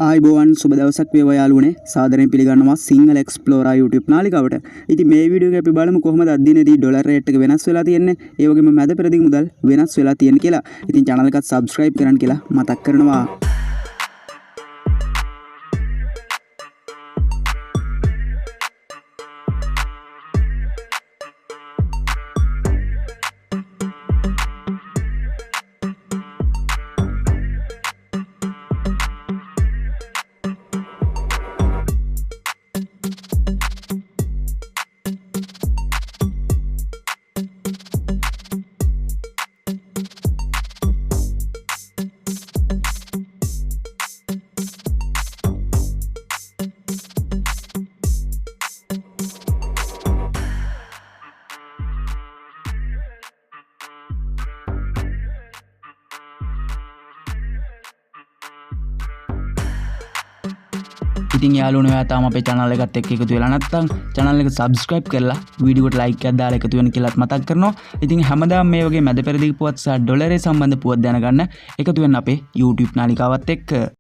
ආයිබෝවන් සුබ දවසක් වේවා යාළුවනේ සාදරයෙන් පිළිගන්නවා සිංහල එක්ස්ප්ලෝරර් YouTube නාලිකාවට. ඉතින් මේ වීඩියෝ එකේ අපි බලමු කොහොමද අද දිනේදී ඩොලර් රේට් එක වෙනස් වෙලා තියෙන්නේ. ඒ වගේම මැද පෙරදිග මුදල් වෙනස් වෙලා තියෙන්නේ කියලා. ඉතින් channel එකත් subscribe කරන්න කියලා මතක් කරනවා. ඉතින් යාළුවනේ ඔයා තාම අපේ channel එකත් එක්ක එකතු වෙලා නැත්නම් channel එක subscribe කරලා වීඩියෝ එකට like එකක් දාලා එකතු වෙන්න කියලාත් මතක් කරනවා. ඉතින් හැමදාම මේ වගේ මැද පෙරදිග පුවත් සහ ඩොලරේ සම්බන්ධ පුවත් දැනගන්න එකතු වෙන්න අපේ YouTube නාලිකාවත් එක්ක.